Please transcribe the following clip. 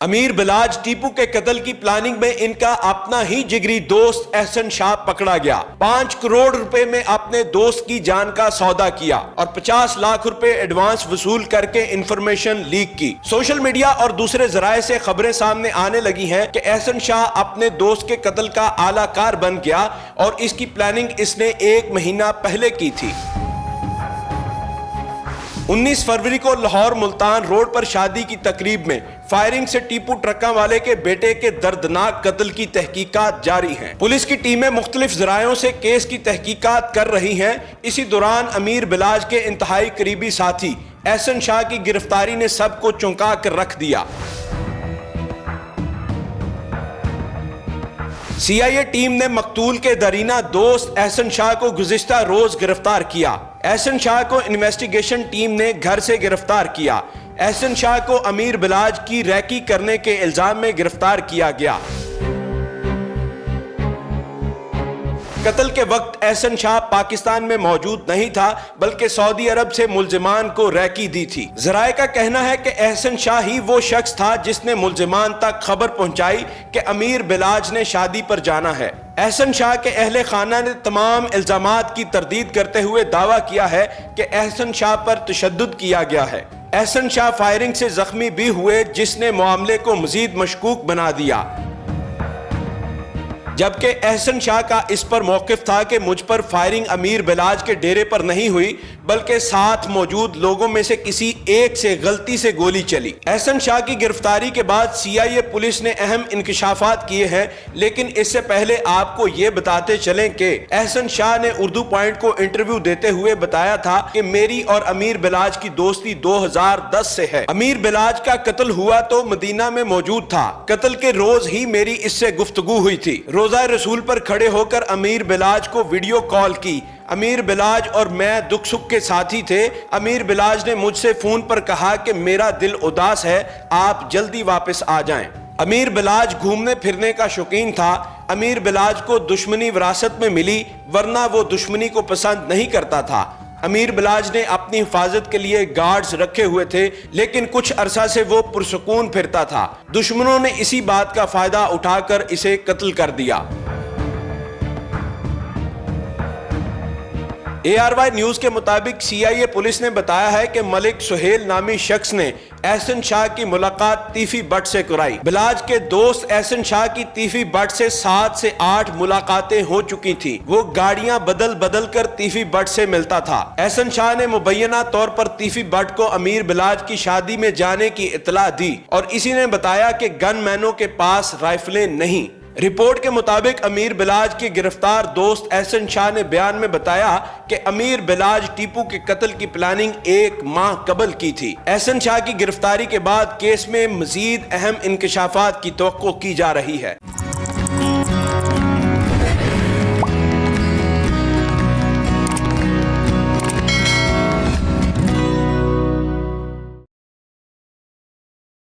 अमीर बिलाज टीपू के कत्ल की प्लानिंग में इनका अपना ही जिगरी दोस्त एहसन शाह पकड़ा गया। 5 करोड़ रुपए में अपने दोस्त की जान का सौदा किया और 50 लाख रुपए एडवांस वसूल करके इंफॉर्मेशन लीक की। सोशल मीडिया और दूसरे जराये से खबरें सामने आने लगी हैं कि एहसन शाह अपने दोस्त के कत्ल का आलाकार बन गया और इसकी प्लानिंग इसने 1 महीना पहले की थी। 19 फरवरी को लाहौर मुल्तान रोड पर शादी की तकरीब में फायरिंग से टीपू ट्रकों वाले के बेटे के दर्दनाक कत्ल की तहकीकात जारी हैं। पुलिस की टीमें मुख्तलिफ जरायों से केस की तहकीकात कर रही हैं। इसी दौरान अमीर बिलाज के इंतहाई करीबी साथी एहसन शाह की गिरफ्तारी ने सबको चौंका कर रख दिया। CIA टीम ने मकतूल के दरीना दोस्त एहसन शाह को गुज़िश्ता रोज गिरफ्तार किया। एहसन शाह को इन्वेस्टिगेशन टीम ने घर से गिरफ्तार किया। एहसन शाह को अमीर बिलाज की रैकी करने के इल्जाम में गिरफ्तार किया गया। कत्ल के वक्त एहसन शाह पाकिस्तान में मौजूद नहीं था, बल्कि सऊदी अरब से मुल्जिमान को रैकी दी थी। जराये का कहना है कि एहसन शाह ही वो शख्स था जिसने मुल्जिमान तक खबर पहुंचाई कि अमीर बिलाज ने शादी पर जाना है। एहसन शाह के अहले खाना ने तमाम इल्जामात की तरदीद करते हुए दावा किया है कि एहसन शाह पर तशद्दुद किया गया है। एहसन शाह फायरिंग से जख्मी भी हुए, जिसने मामले को मजीद मशकूक बना दिया। जबकि एहसन शाह का इस पर मौकिफ था कि मुझ पर फायरिंग अमीर बिलाज के डेरे पर नहीं हुई, बल्कि साथ मौजूद लोगों में से किसी एक से गलती से गोली चली। एहसन शाह की गिरफ्तारी के बाद CIA पुलिस ने अहम इंकशाफात किए हैं, लेकिन इससे पहले आपको ये बताते चलें कि एहसन शाह ने उर्दू पॉइंट को इंटरव्यू देते हुए बताया था कि मेरी और अमीर बिलाज की दोस्ती 2010 से है। अमीर बिलाज का कत्ल हुआ तो मदीना में मौजूद था। कत्ल के रोज ही मेरी इससे गुफ्तगू हुई थी। रोज़ा रसूल पर खड़े होकर अमीर बिलाज को वीडियो कॉल की। अमीर बिलाज और मैं दुख सुख के साथी थे। अमीर बिलाज ने मुझसे फोन पर कहा कि मेरा दिल उदास है, आप जल्दी वापस आ जाएं। अमीर बिलाज घूमने फिरने का शौकीन था। अमीर बिलाज को दुश्मनी विरासत में मिली, वरना वो दुश्मनी को पसंद नहीं करता था। अमीर बिलाज ने अपनी हिफाजत के लिए गार्ड्स रखे हुए थे, लेकिन कुछ अरसा से वो पुरसुकून फिरता था। दुश्मनों ने इसी बात का फायदा उठाकर इसे कत्ल कर दिया। ARY न्यूज के मुताबिक CIA पुलिस ने बताया है कि मलिक सुहेल नामी शख्स ने एहसन शाह की मुलाकात तीफी बट से कराई। बिलाज के दोस्त एहसन शाह की तीफी बट से 7 से 8 मुलाकातें हो चुकी थी। वो गाड़ियां बदल बदल कर तीफी बट से मिलता था। एहसन शाह ने मुबैना तौर पर तीफी बट को अमीर बिलाज की शादी में जाने की इत्तला दी और इसी ने बताया कि गनमैनों के पास राइफलें नहीं। रिपोर्ट के मुताबिक अमीर बिलाज के गिरफ्तार दोस्त एहसन शाह ने बयान में बताया कि अमीर बिलाज टीपू के कत्ल की प्लानिंग 1 माह कबल की थी। एहसन शाह की गिरफ्तारी के बाद केस में मजीद अहम इंकशाफात की तवक्को की जा रही है।